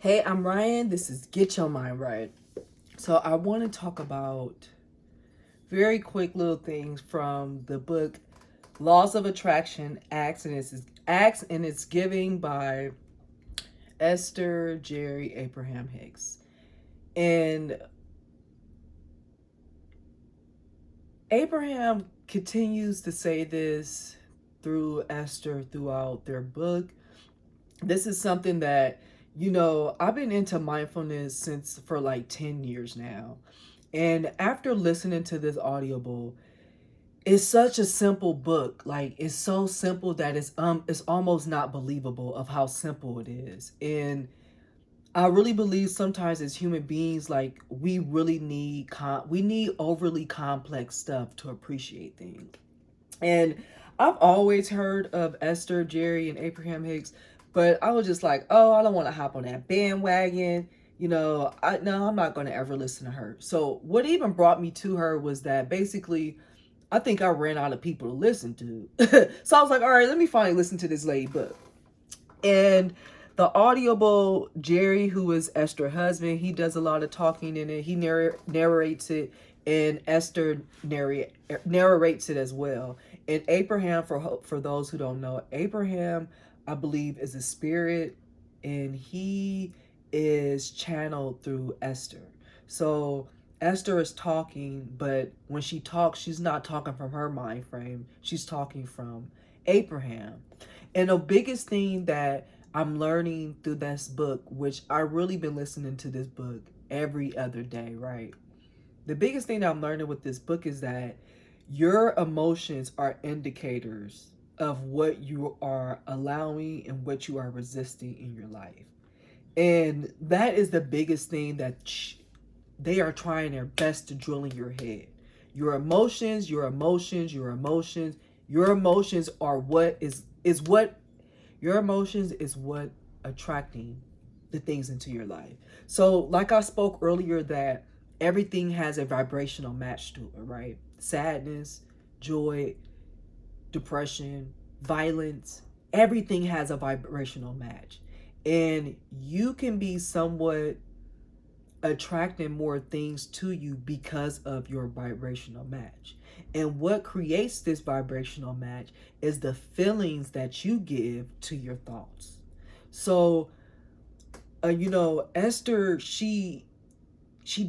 Hey, I'm Ryan. This is Get Your Mind Right. So, I want to talk about very quick little things from the book Laws of Attraction, Acts and Its Giving by Esther Jerry Abraham Hicks. And Abraham continues to say this through Esther throughout their book. This is something that, I've been into mindfulness since for like 10 years now. And after listening to this audible, it's such a simple book. Like it's so simple that it's almost not believable of how simple it is. And I really believe sometimes as human beings, like we really we need overly complex stuff to appreciate things. And I've always heard of Esther, Jerry, and Abraham Hicks, but I was just like, oh, I don't want to hop on that bandwagon. I'm not going to ever listen to her. So what even brought me to her was that basically, I think I ran out of people to listen to. So I was like, all right, let me finally listen to this lady book. And the audible, Jerry, who is Esther's husband, he does a lot of talking in it. He narrates it, and Esther narrates it as well. And Abraham, for those who don't know, Abraham, I believe, is a spirit, and he is channeled through Esther. So Esther is talking, but when she talks, she's not talking from her mind frame. She's talking from Abraham. And the biggest thing that I'm learning through this book, which I really been listening to this book every other day, right? The biggest thing that I'm learning with this book is that your emotions are indicators of what you are allowing and what you are resisting in your life. And that is the biggest thing that they are trying their best to drill in your head. Your emotions, your emotions, your emotions, your emotions are what your emotions is what attracting the things into your life. So, like I spoke earlier, that everything has a vibrational match to it, right? Sadness, joy, depression, violence, everything has a vibrational match. And you can be somewhat attracting more things to you because of your vibrational match. And what creates this vibrational match is the feelings that you give to your thoughts. So, Esther, she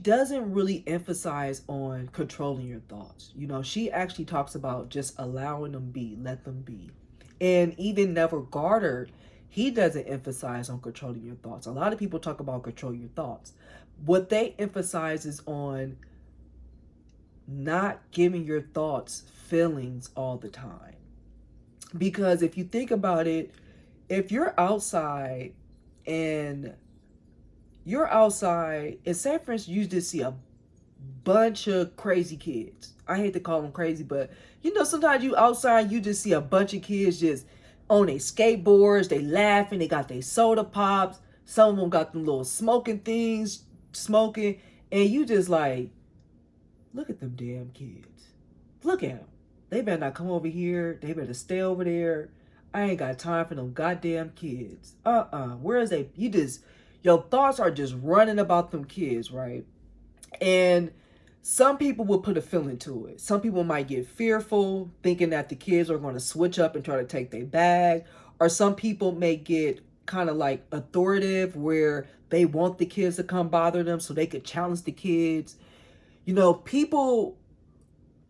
doesn't really emphasize on controlling your thoughts. She actually talks about just allowing them be, let them be. And even Neville Goddard, he doesn't emphasize on controlling your thoughts. A lot of people talk about control your thoughts. What they emphasize is on not giving your thoughts feelings all the time. Because if you think about it, if and you're outside, in San Francisco, you just see a bunch of crazy kids. I hate to call them crazy, but sometimes you outside, you just see a bunch of kids just on their skateboards, they laughing, they got their soda pops, some of them got them little smoking things, smoking, and you just like, look at them damn kids. Look at them. They better not come over here. They better stay over there. I ain't got time for them goddamn kids. Where is they? Your thoughts are just running about them kids, right? And some people will put a feeling to it. Some people might get fearful, thinking that the kids are going to switch up and try to take their bag. Or some people may get kind of like authoritative, where they want the kids to come bother them so they could challenge the kids. People,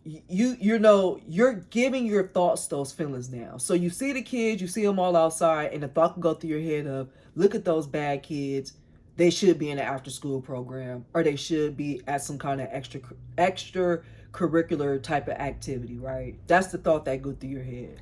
you're giving your thoughts those feelings now. So you see the kids, you see them all outside, and the thought can go through your head of, look at those bad kids. They should be in an after school program, or they should be at some kind of extra curricular type of activity, right? That's the thought that go through your head.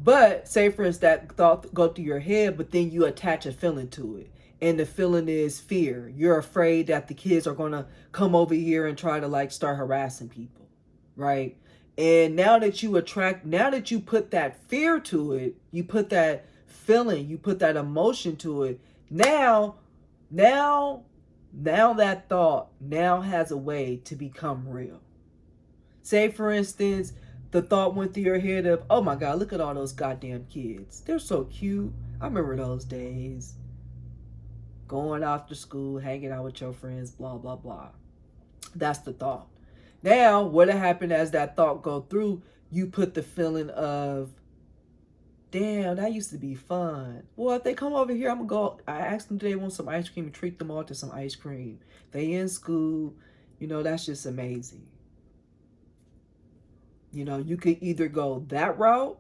But say for instance that thought go through your head, but then you attach a feeling to it. And the feeling is fear. You're afraid that the kids are gonna come over here and try to like start harassing people, right? And now that you put that fear to it, you put that feeling, you put that emotion to it, now now now that thought now has a way to become real. Say for instance, the thought went through your head of, oh my god, look at all those goddamn kids, they're so cute, I remember those days. going after school, hanging out with your friends, blah, blah, blah. That's the thought. Now, what happened as that thought go through, you put the feeling of, damn, that used to be fun. Well, if they come over here, I'm gonna go. I asked them, do they want some ice cream, and treat them all to some ice cream. They in school, that's just amazing. You could either go that route,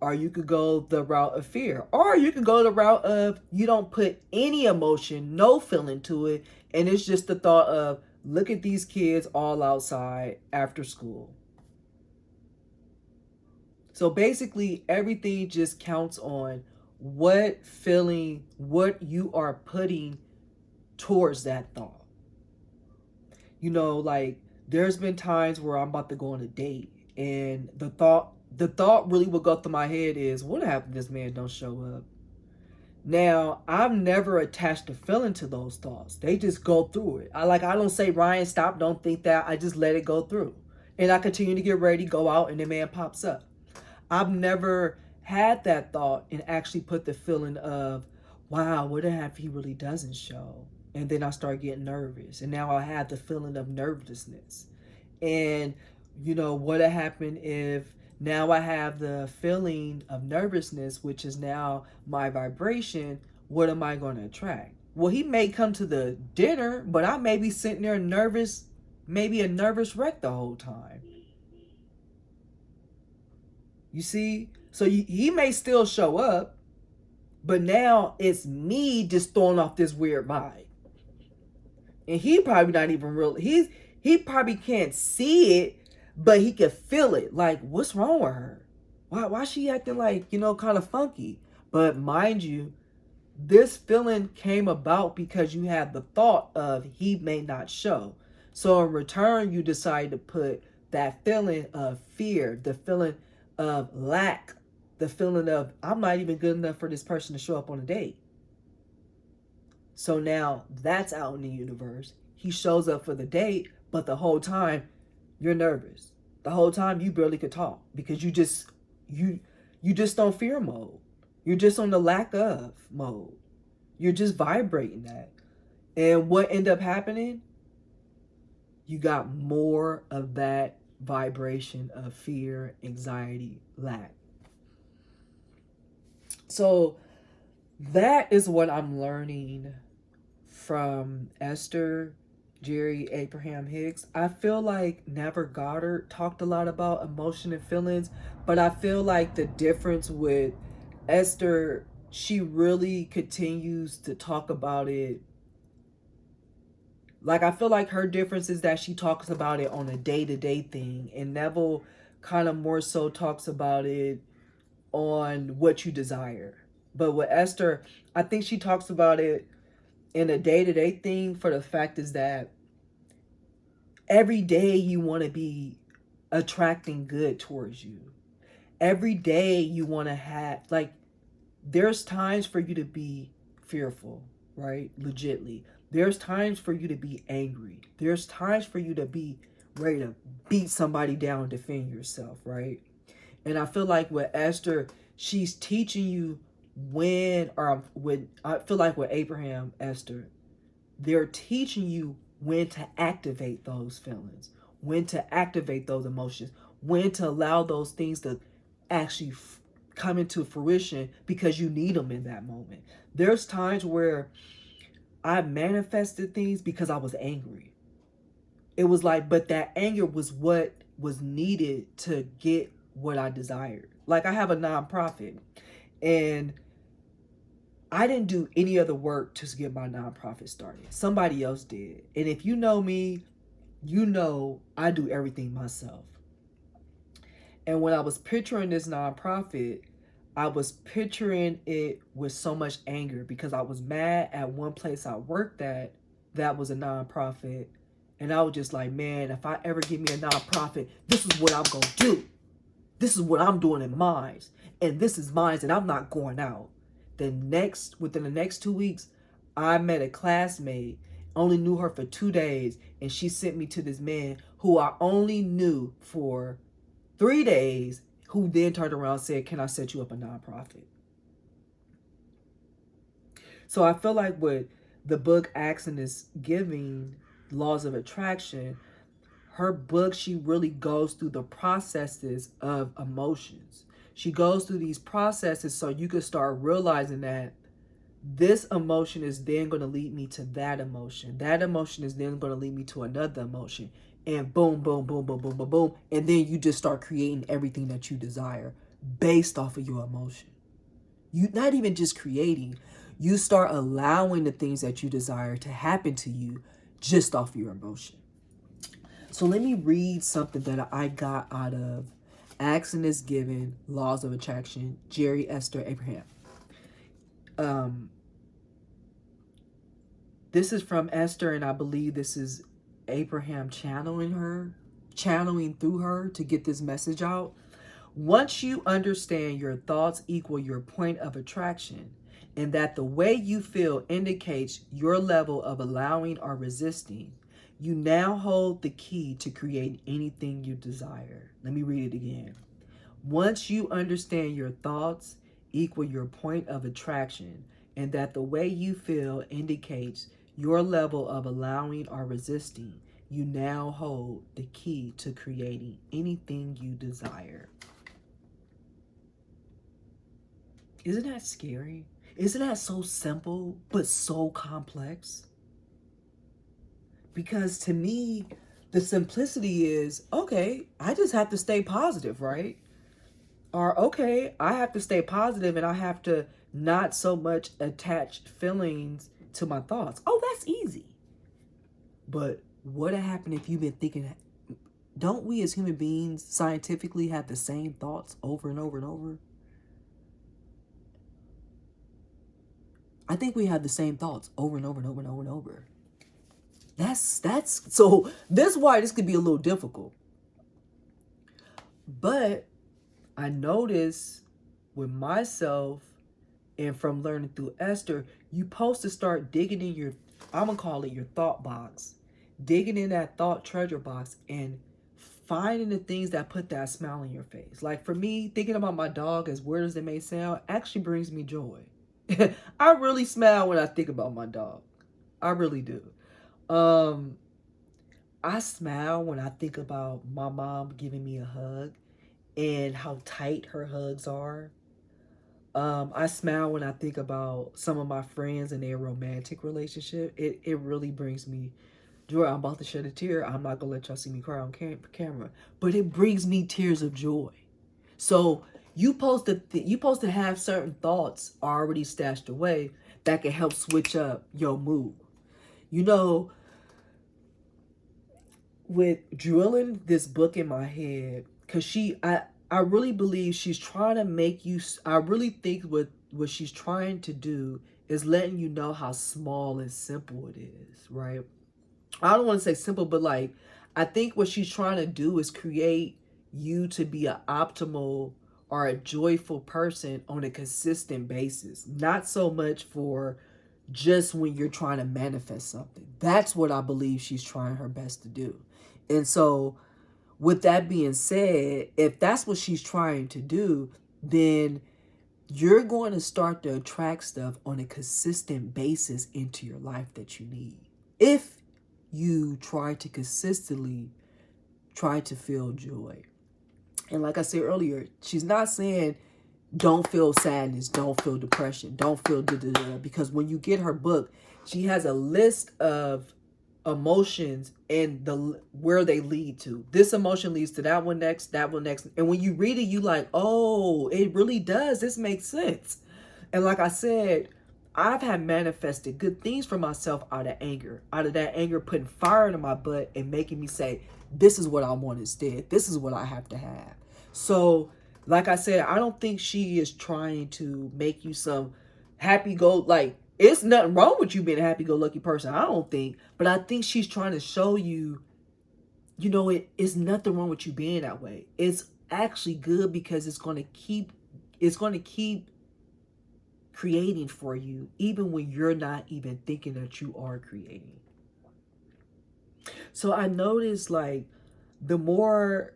or you could go the route of fear, or you could go the route of you don't put any emotion, no feeling to it, and it's just the thought of, look at these kids all outside after school. So basically, everything just counts on what feeling, what you are putting towards that thought. Like there's been times where I'm about to go on a date, and the thought really will go through my head is, what happened if this man don't show up? Now, I've never attached a feeling to those thoughts. They just go through it. I don't say, Ryan, stop, don't think that. I just let it go through. And I continue to get ready, go out, and the man pops up. I've never had that thought and actually put the feeling of, wow, what if he really doesn't show? And then I start getting nervous. And now I have the feeling of nervousness. And, what happened if now I have the feeling of nervousness, which is now my vibration? What am I going to attract? Well, he may come to the dinner, but I may be sitting there nervous, maybe a nervous wreck the whole time. You see? So he may still show up, but now it's me just throwing off this weird vibe. And he probably not even real. He probably can't see it, but he can feel it. Like, what's wrong with her? Why she acting like, kind of funky? But mind you, this feeling came about because you had the thought of he may not show. So in return, you decide to put that feeling of fear, the feeling of lack, the feeling of, I'm not even good enough for this person to show up on a date. So now that's out in the universe. He shows up for the date, but the whole time you're nervous. The whole time you barely could talk because you just on fear mode. You're just on the lack of mode. You're just vibrating that. And what ended up happening? You got more of that vibration of fear, anxiety, lack. So that is what I'm learning from Esther, Jerry Abraham Hicks. I feel like Neville Goddard talked a lot about emotion and feelings, but I feel like the difference with Esther, she really continues to talk about it. Like, I feel like her difference is that she talks about it on a day-to-day thing, and Neville kind of more so talks about it on what you desire. But with Esther, I think she talks about it in a day-to-day thing, for the fact is that every day you want to be attracting good towards you. Every day you want to have, like, there's times for you to be fearful, right? Legitly. There's times for you to be angry. There's times for you to be ready to beat somebody down and defend yourself, right? And I feel like with Esther, she's teaching you I feel like with Abraham, Esther, they're teaching you when to activate those feelings, when to activate those emotions, when to allow those things to actually come into fruition because you need them in that moment. There's times where I manifested things because I was angry. It was like, but that anger was what was needed to get what I desired. Like, I have a nonprofit, and I didn't do any other work to get my nonprofit started. Somebody else did. And if you know me, you know I do everything myself. And when I was picturing this nonprofit, I was picturing it with so much anger because I was mad at one place I worked at that was a nonprofit. And I was just like, man, if I ever give me a nonprofit, this is what I'm going to do. This is what I'm doing in mine. And this is mine, and I'm not going out. Within the next 2 weeks, I met a classmate, only knew her for 2 days, and she sent me to this man who I only knew for 3 days, who then turned around and said, can I set you up a nonprofit? So I feel like what the book Action is giving, Laws of Attraction, her book, she really goes through the processes of emotions. She goes through these processes so you can start realizing that this emotion is then going to lead me to that emotion. That emotion is then going to lead me to another emotion. And boom, boom, boom, boom, boom, boom, boom. And then you just start creating everything that you desire based off of your emotion. You not even just creating, you start allowing the things that you desire to happen to you just off your emotion. So let me read something that I got out of Action is Given, Laws of Attraction, Jerry Esther Abraham. This is from Esther, and I believe this is Abraham channeling through her to get this message out. Once you understand your thoughts equal your point of attraction, and that the way you feel indicates your level of allowing or resisting, you now hold the key to create anything you desire. Let me read it again. Once you understand your thoughts equal your point of attraction, and that the way you feel indicates your level of allowing or resisting, you now hold the key to creating anything you desire. Isn't that scary? Isn't that so simple but so complex? Because to me, the simplicity is, okay, I just have to stay positive, right? Or, okay, I have to stay positive and I have to not so much attach feelings to my thoughts. Oh, that's easy. But what would happen if you've been thinking, don't we as human beings scientifically have the same thoughts over and over and over? I think we have the same thoughts over and over and over and over and over. That's so this is why this could be a little difficult. But I notice with myself and from learning through Esther, you supposed to start digging in your, I'm gonna call it your thought box, digging in that thought treasure box and finding the things that put that smile on your face. Like for me, thinking about my dog, as weird as it may sound, actually brings me joy. I really smile when I think about my dog. I really do. Um, I smile when I think about my mom giving me a hug and how tight her hugs are. I smile when I think about some of my friends and their romantic relationship. It really brings me joy. I'm about to shed a tear. I'm not gonna let y'all see me cry on camera, but it brings me tears of joy. So you supposed to have certain thoughts already stashed away that can help switch up your mood. You know, with drilling this book in my head, because I really believe she's trying to make you, I really think what she's trying to do is letting you know how small and simple it is, right? I don't want to say simple, but like I think what she's trying to do is create you to be an optimal or a joyful person on a consistent basis, not so much for just when you're trying to manifest something. That's what I believe she's trying her best to do. And so, with that being said, if that's what she's trying to do, then you're going to start to attract stuff on a consistent basis into your life that you need. If you try to consistently try to feel joy. And like I said earlier, she's not saying don't feel sadness, don't feel depression, don't feel da-da-da. Because when you get her book, she has a list of emotions and the where they lead to. This emotion leads to that one next, that one next. And when you read it, you like, oh, it really does. This makes sense. And like I said, I've had manifested good things for myself out of anger. Out of that anger, putting fire into my butt and making me say, this is what I want instead. This is what I have to have. So, like I said, I don't think she is trying to make you some like, it's nothing wrong with you being a happy-go-lucky person, I don't think. But I think she's trying to show you, it's nothing wrong with you being that way. It's actually good because it's going to keep creating for you, even when you're not even thinking that you are creating. So I noticed like the more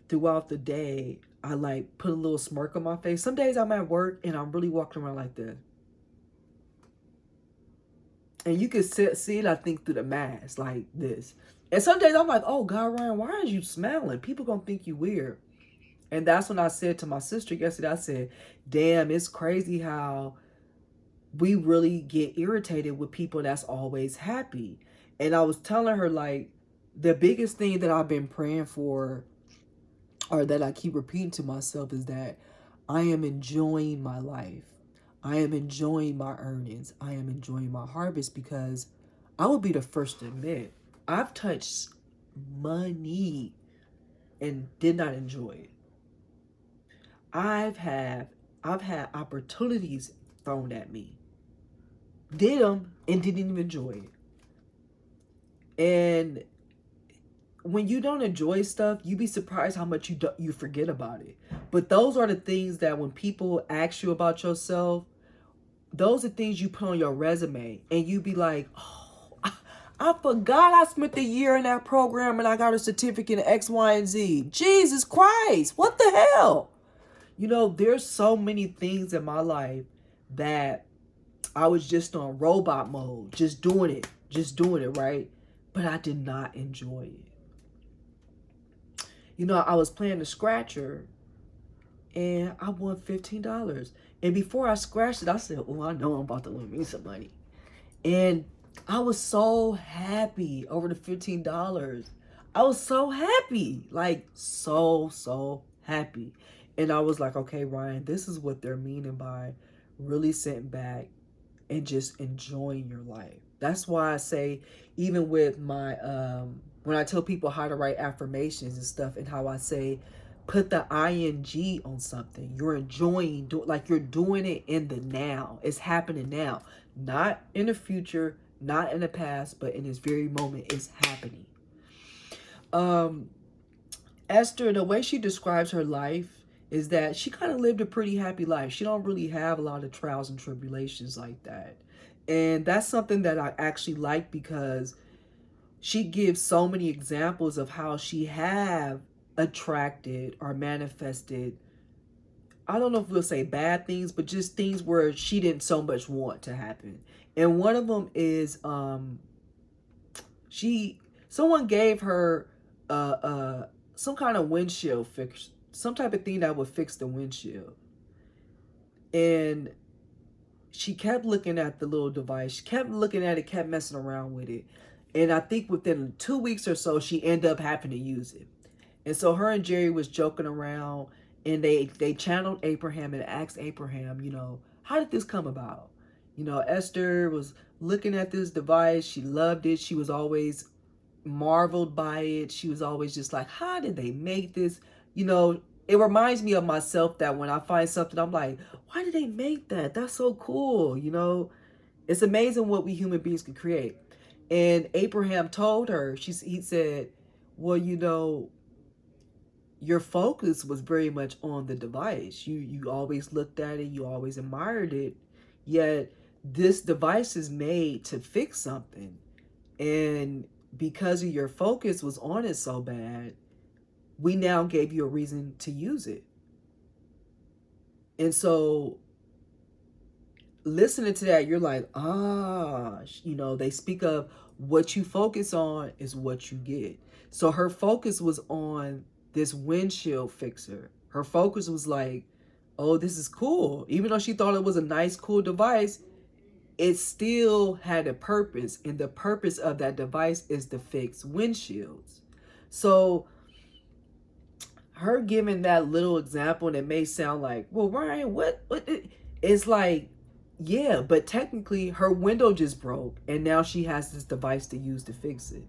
throughout the day, I like put a little smirk on my face. Some days I'm at work and I'm really walking around like this. And you can see it, I think, through the mask, like this. And some days I'm like, oh, God, Ryan, why are you smiling? People gonna think you weird. And that's when I said to my sister yesterday, I said, damn, it's crazy how we really get irritated with people that's always happy. And I was telling her, like, the biggest thing that I've been praying for, or that I keep repeating to myself, is that I am enjoying my life. I am enjoying my earnings. I am enjoying my harvest, because I will be the first to admit I've touched money and did not enjoy it. I've had opportunities thrown at me, did them, and didn't even enjoy it. And when you don't enjoy stuff, you be surprised how much you forget about it. But those are the things that when people ask you about yourself, those are things you put on your resume, and you be like, oh, I forgot I spent a year in that program and I got a certificate in X, Y, and Z. Jesus Christ, what the hell? You know, there's so many things in my life that I was just on robot mode, just doing it, right? But I did not enjoy it. You know, I was playing the scratcher and I won $15. And before I scratched it, I said, oh, I know I'm about to win me some money. And I was so happy over the $15. I was so happy, like so happy. And I was like, okay, Ryan, this is what they're meaning by really sitting back and just enjoying your life. That's why I say, even with my when I tell people how to write affirmations and stuff, and how I say put the ing on something, you're enjoying, like you're doing it in the now. It's happening now, not in the future, not in the past, but in this very moment. It's happening. Esther, the way she describes her life is that she kind of lived a pretty happy life. She don't really have a lot of trials and tribulations like that. And that's something that I actually like, because she gives so many examples of how she have attracted or manifested, I don't know if we'll say bad things, but just things where she didn't so much want to happen. And one of them is someone gave her some kind of windshield fix, some type of thing that would fix the windshield. And she kept looking at the little device. She kept looking at it, kept messing around with it. And I think within 2 weeks or so, she ended up having to use it. And so her and Jerry was joking around, and they channeled Abraham and asked Abraham, you know, how did this come about? You know, Esther was looking at this device. She loved it. She was always marveled by it. She was always just like, how did they make this? You know, it reminds me of myself, that when I find something, I'm like, why did they make that? That's so cool. You know, it's amazing what we human beings can create. And Abraham told her, he said, well, you know, your focus was very much on the device. You always looked at it, you always admired it, yet this device is made to fix something. And because of your focus was on it so bad, we now gave you a reason to use it. And so listening to that, you're like, you know, they speak of what you focus on is what you get. So her focus was on this windshield fixer. Her focus was like, oh, this is cool. Even though she thought it was a nice, cool device, it still had a purpose. And the purpose of that device is to fix windshields. So her giving that little example, and it may sound like, well, Ryan, what? It's like, yeah, but technically her window just broke, and now she has this device to use to fix it.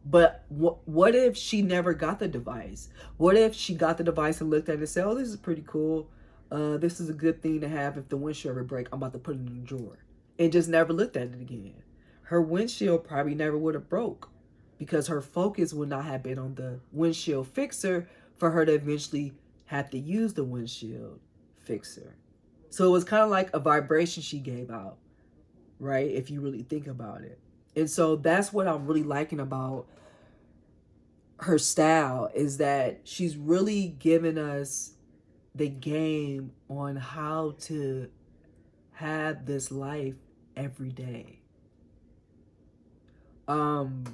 But what if she never got the device? What if she got the device and looked at it and said, oh, this is pretty cool. This is a good thing to have if the windshield ever break. I'm about to put it in the drawer. And just never looked at it again. Her windshield probably never would have broke, because her focus would not have been on the windshield fixer for her to eventually have to use the windshield fixer. So it was kind of like a vibration she gave out, right? If you really think about it. And so that's what I'm really liking about her style, is that she's really given us the game on how to have this life every day. Um,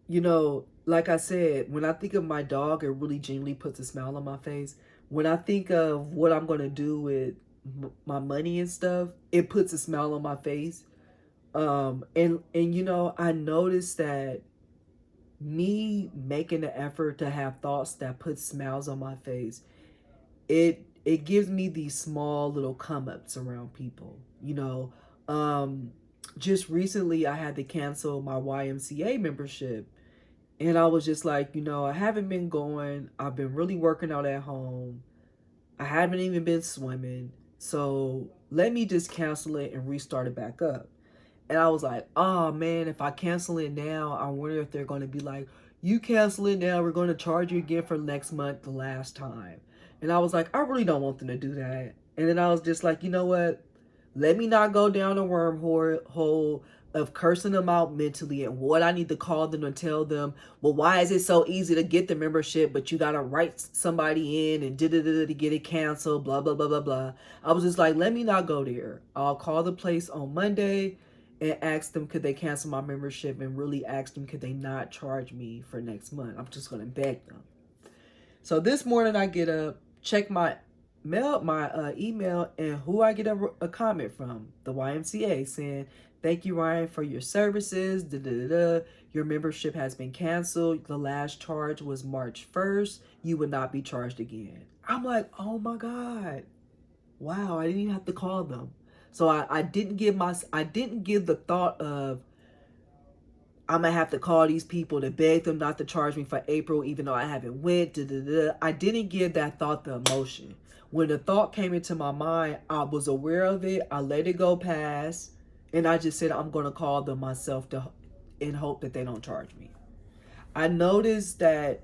you know, like I said, when I think of my dog, it really genuinely puts a smile on my face. When I think of what I'm gonna do with my money and stuff, it puts a smile on my face. And you know, I noticed that me making the effort to have thoughts that put smiles on my face, it gives me these small little come ups around people. You know, um, just recently I had to cancel my YMCA membership, and I was just like, you know, I haven't been going. I've been really working out at home. I haven't even been swimming. So let me just cancel it and restart it back up. And I was like, oh man, if I cancel it now, I wonder if they're going to be like, you cancel it now, we're going to charge you again for next month, the last time. And I was like, I really don't want them to do that. And then I was just like, you know what? Let me not go down a wormhole of cursing them out mentally and what I need to call them and tell them, well, why is it so easy to get the membership, but you got to write somebody in and to get it canceled, blah, blah, blah, blah, blah. I was just like, let me not go there. I'll call the place on Monday and ask them could they cancel my membership, and really ask them could they not charge me for next month. I'm just going to beg them. So this morning I get up, check my email, and who I get a comment from? The YMCA saying, "Thank you, Ryan, for your services. Da, da, da, da. Your membership has been canceled. The last charge was March 1st. You would not be charged again." I'm like, oh my God. Wow, I didn't even have to call them. So I didn't give the thought of I'm gonna have to call these people to beg them not to charge me for April, even though I haven't went. Da, da, da. I didn't give that thought the emotion. When the thought came into my mind, I was aware of it. I let it go past, and I just said I'm gonna call them myself in hope that they don't charge me. I noticed that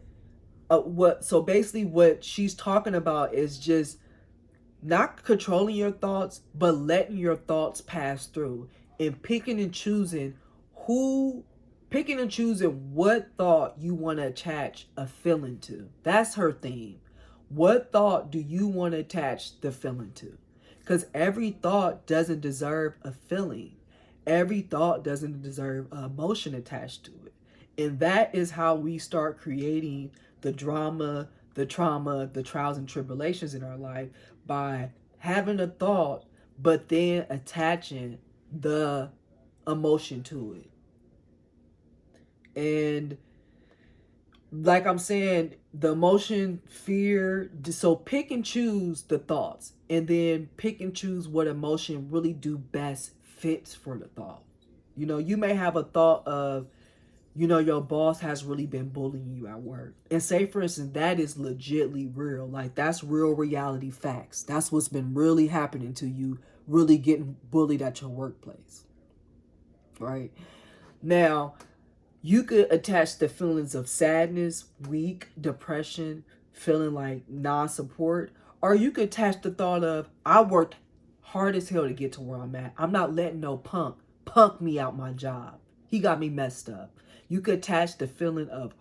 so basically what she's talking about is just not controlling your thoughts, but letting your thoughts pass through and who picking and choosing what thought you want to attach a feeling to. That's her theme. What thought do you want to attach the feeling to? Because every thought doesn't deserve a feeling. Every thought doesn't deserve emotion attached to it. And that is how we start creating the drama, the trauma, the trials and tribulations in our life, by having a thought, but then attaching the emotion to it. And like I'm saying, the emotion, fear, so pick and choose the thoughts, and then pick and choose what emotion really do best fits for the thought. You know, you may have a thought of, you know, your boss has really been bullying you at work. And say, for instance, that is legitly real. Like, that's real reality facts. That's what's been really happening to you, really getting bullied at your workplace. Right? Now, you could attach the feelings of sadness, weak, depression, feeling like non-support. Or you could attach the thought of, I worked hard as hell to get to where I'm at. I'm not letting no punk me out my job. He got me messed up. You could attach the feeling of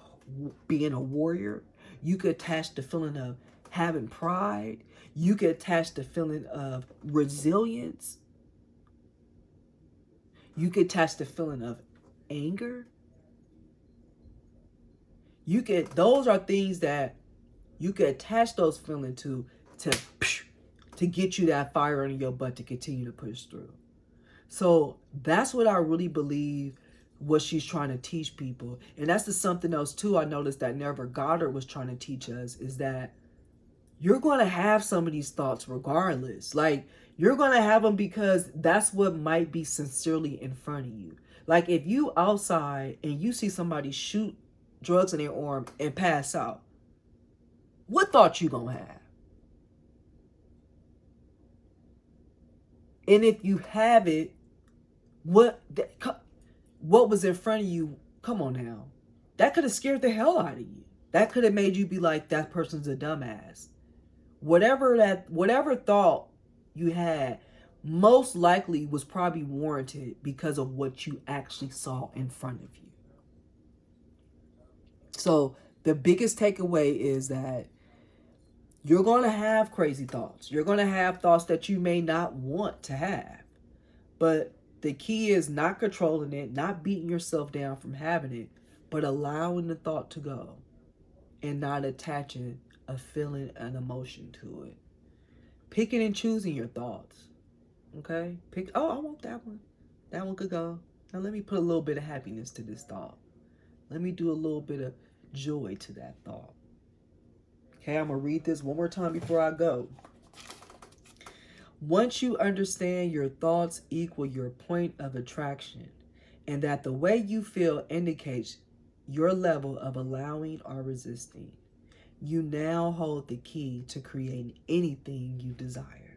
being a warrior. You could attach the feeling of having pride. You could attach the feeling of resilience. You could attach the feeling of anger. Those are things that you could attach those feelings to get you that fire under your butt to continue to push through. So that's what I really believe what she's trying to teach people. And that's the something else too I noticed that Never Goddard was trying to teach us, is that you're going to have some of these thoughts regardless. Like, you're going to have them because that's what might be sincerely in front of you. Like, if you outside and you see somebody shoot drugs in their arm and pass out, what thought you going to have? And if you have it, what was in front of you? Come on now. That could have scared the hell out of you. That could have made you be like, that person's a dumbass. Whatever thought you had most likely was probably warranted because of what you actually saw in front of you. So the biggest takeaway is that you're going to have crazy thoughts. You're going to have thoughts that you may not want to have. But The key is not controlling it, not beating yourself down from having it, but allowing the thought to go and not attaching a feeling and emotion to it. Picking and choosing your thoughts. Okay? Pick, oh, I want that one. That one could go. Now let me put a little bit of happiness to this thought. Let me do a little bit of joy to that thought. Okay, I'm going to read this one more time before I go. Once you understand your thoughts equal your point of attraction, and that the way you feel indicates your level of allowing or resisting, you now hold the key to creating anything you desire.